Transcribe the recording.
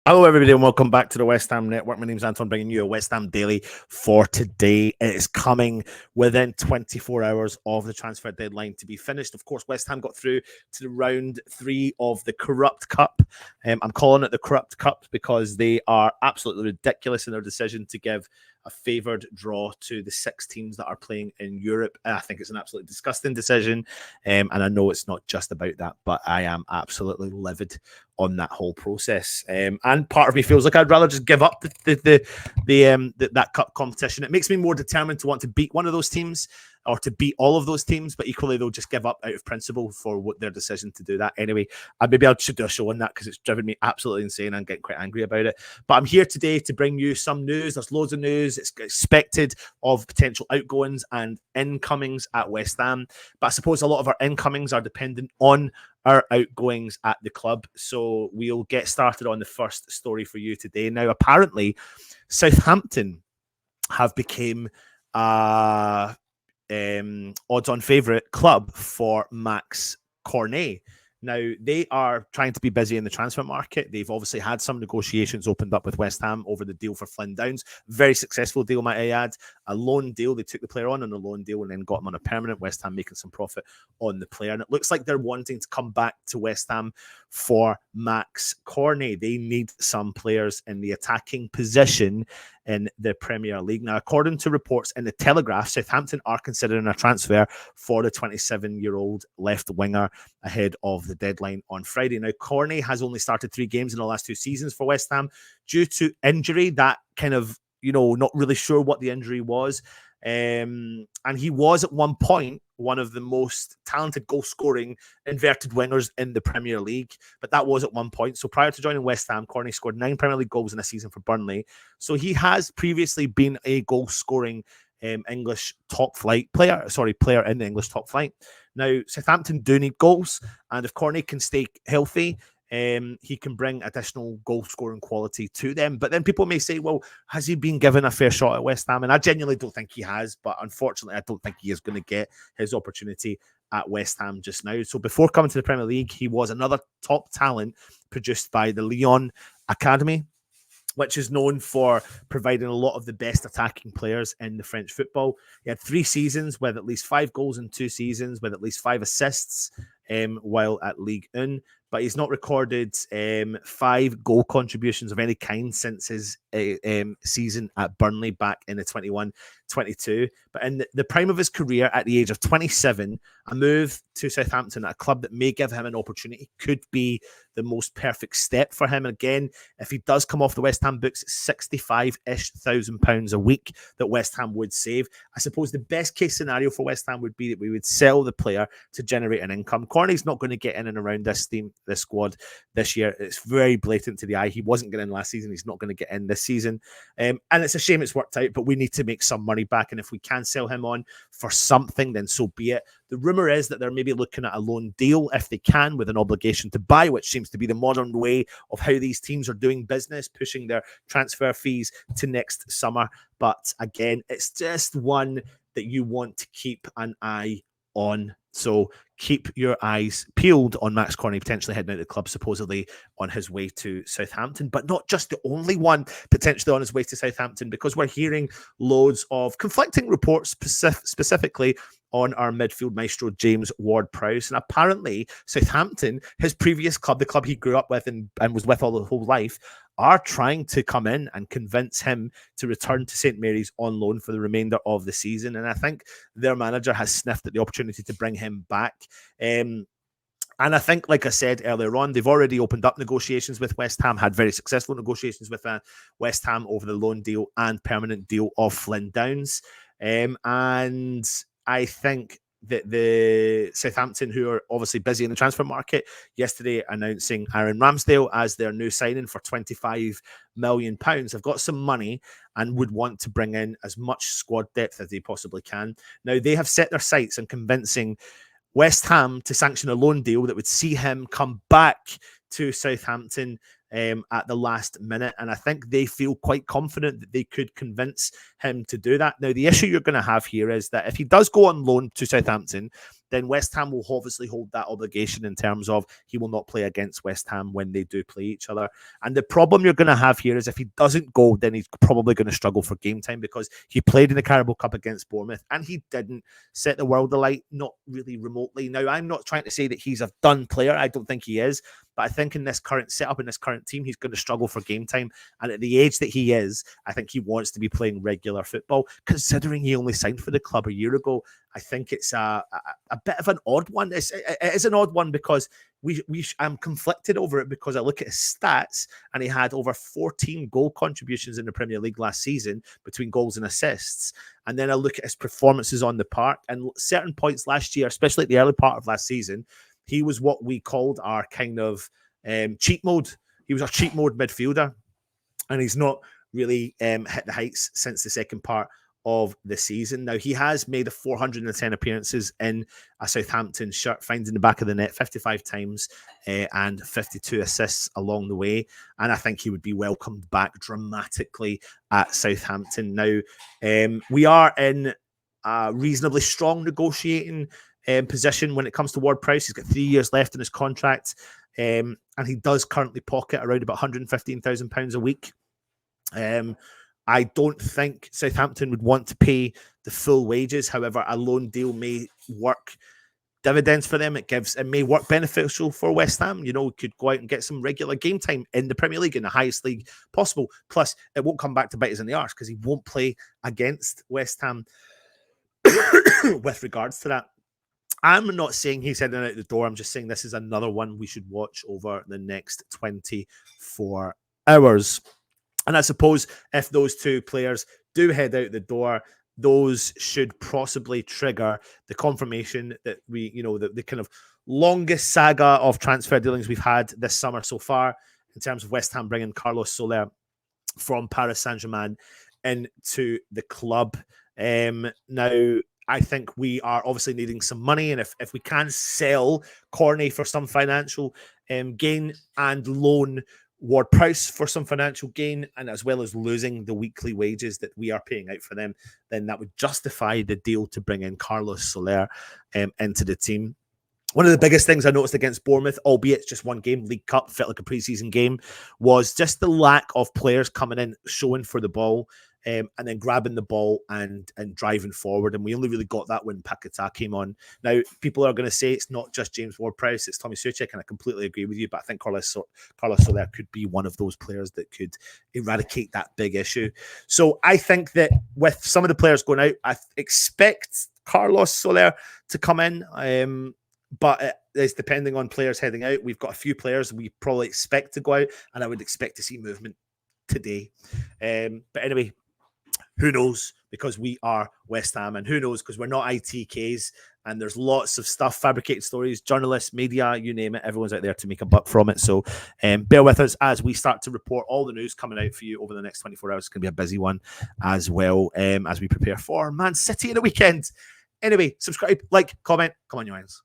Hello, everybody, and welcome back to the West Ham Network. My name's Anton, bringing you a West Ham Daily for today. It is coming within 24 hours of the transfer deadline to be finished. Of course, West Ham got through to the round 3 of the Corrupt Cup. I'm calling it the Corrupt Cup because they are absolutely ridiculous in their decision to give a favoured draw to the 6 teams that are playing in Europe. I think it's an absolutely disgusting decision, and I know it's not just about that, but I am absolutely livid on that whole process. And part of me feels like I'd rather just give up that cup competition. It makes me more determined to want to beat one of those teams or to beat all of those teams, but equally they'll just give up out of principle for what their decision to do that. Anyway, maybe I should do a show on that because it's driven me absolutely insane. I'm getting quite angry about it. But I'm here today to bring you some news. There's loads of news. It's expected of potential outgoings and incomings at West Ham. But I suppose a lot of our incomings are dependent on our outgoings at the club. So we'll get started on the first story for you today. Now, apparently, Southampton have become odds-on favourite club for Max Cornet. Now, they are trying to be busy in the transfer market. They've obviously had some negotiations opened up with West Ham over the deal for Flynn Downs. Very successful deal, might I add. A loan deal. They took the player on a loan deal and then got him on a permanent. West Ham making some profit on the player. And it looks like they're wanting to come back to West Ham for Max Cornet. They need some players in the attacking position in the Premier League. Now, according to reports in the Telegraph, Southampton are considering a transfer for the 27-year-old left winger ahead of the deadline on Friday. Now, Cornet has only started 3 games in the last 2 seasons for West Ham due to injury. That kind of, not really sure what the injury was. And he was at one point one of the most talented goal-scoring inverted wingers in the Premier League, but that was at one point. So prior to joining West Ham, Cornet scored 9 Premier League goals in a season for Burnley. So he has previously been a goal-scoring English top-flight player in the English top flight. Now, Southampton do need goals, and if Cornet can stay healthy, he can bring additional goal-scoring quality to them. But then people may say, well, has he been given a fair shot at West Ham? And I genuinely don't think he has, but unfortunately, I don't think he is going to get his opportunity at West Ham just now. So before coming to the Premier League, he was another top talent produced by the Lyon Academy, which is known for providing a lot of the best attacking players in the French football. He had 3 seasons with at least 5 goals in 2 seasons, with at least 5 assists while at Ligue 1. But he's not recorded 5 goal contributions of any kind since his season at Burnley back in the 21-22. But in the prime of his career, at the age of 27, a move to Southampton at a club that may give him an opportunity could be the most perfect step for him. And again, if he does come off the West Ham books, £65,000 a week that West Ham would save. I suppose the best case scenario for West Ham would be that we would sell the player to generate an income. Cornet's not going to get in and around this squad this year. It's very blatant to the eye. He wasn't getting in last season. He's not going to get in this season. And it's a shame it's worked out, but we need to make some money back. And if we can sell him on for something, then so be it. The rumour is that they're maybe looking at a loan deal if they can, with an obligation to buy, which seems to be the modern way of how these teams are doing business, pushing their transfer fees to next summer. But again, it's just one that you want to keep an eye on. So keep your eyes peeled on Max Cornet potentially heading out of the club, supposedly on his way to Southampton, but not just the only one potentially on his way to Southampton, because we're hearing loads of conflicting reports specifically on our midfield maestro, James Ward-Prowse. And apparently Southampton, his previous club, the club he grew up with and was with all the whole life, are trying to come in and convince him to return to St. Mary's on loan for the remainder of the season. And I think their manager has sniffed at the opportunity to bring him back. And I think, like I said earlier on, they've already opened up negotiations with West Ham, had very successful negotiations with West Ham over the loan deal and permanent deal of Flynn Downs. And I think that the Southampton, who are obviously busy in the transfer market, yesterday announcing Aaron Ramsdale as their new signing for £25 million, have got some money and would want to bring in as much squad depth as they possibly can. Now, they have set their sights on convincing West Ham to sanction a loan deal that would see him come back to Southampton at the last minute, and I think they feel quite confident that they could convince him to do that. Now, the issue you're going to have here is that if he does go on loan to Southampton, then West Ham will obviously hold that obligation in terms of he will not play against West Ham when they do play each other. And the problem you're going to have here is if he doesn't go, then he's probably going to struggle for game time, because he played in the Carabao Cup against Bournemouth and he didn't set the world alight, not really remotely. Now, I'm not trying to say that he's a done player. I don't think he is. But I think in this current setup, in this current team, he's going to struggle for game time. And at the age that he is, I think he wants to be playing regular football. Considering he only signed for the club a year ago, I think it's a bit of an odd one. It is an odd one because I'm conflicted over it, because I look at his stats and he had over 14 goal contributions in the Premier League last season between goals and assists. And then I look at his performances on the park, and certain points last year, especially at the early part of last season, he was what we called our kind of cheat mode. He was a cheat mode midfielder, and he's not really hit the heights since the second part of the season. Now, he has made 410 appearances in a Southampton shirt, finding the back of the net 55 times and 52 assists along the way. And I think he would be welcomed back dramatically at Southampton. Now, we are in a reasonably strong negotiating position when it comes to Ward-Prowse. He's got 3 years left in his contract, and he does currently pocket around about £115,000 a week. I don't think Southampton would want to pay the full wages. However, a loan deal may work dividends for them. It may work beneficial for West Ham. You know, we could go out and get some regular game time in the Premier League, in the highest league possible. Plus, it won't come back to bite us in the arse, because he won't play against West Ham with regards to that. I'm not saying he's heading out the door. I'm just saying this is another one we should watch over the next 24 hours. And I suppose if those two players do head out the door, those should possibly trigger the confirmation that the kind of longest saga of transfer dealings we've had this summer so far, in terms of West Ham bringing Carlos Soler from Paris Saint-Germain into the club. Now, I think we are obviously needing some money, and if we can sell Cornet for some financial gain and loan Ward-Prowse for some financial gain, and as well as losing the weekly wages that we are paying out for them, then that would justify the deal to bring in Carlos Soler into the team. One of the biggest things I noticed against Bournemouth, albeit it's just one game, League Cup, felt like a preseason game, was just the lack of players coming in, showing for the ball, and then grabbing the ball and driving forward. And we only really got that when Paquetá came on. Now, people are going to say it's not just James Ward-Prowse, it's Tommy Soucek, and I completely agree with you, but I think Carlos Soler could be one of those players that could eradicate that big issue. So I think that with some of the players going out, I expect Carlos Soler to come in, but it's depending on players heading out. We've got a few players we probably expect to go out, and I would expect to see movement today. But anyway, who knows, because we are West Ham, and who knows, because we're not ITKs, and there's lots of stuff, fabricated stories, journalists, media, you name it, everyone's out there to make a buck from it. So bear with us as we start to report all the news coming out for you over the next 24 hours. It's going to be a busy one as well, as we prepare for Man City in the weekend. Anyway, subscribe, like, comment, come on, you irons.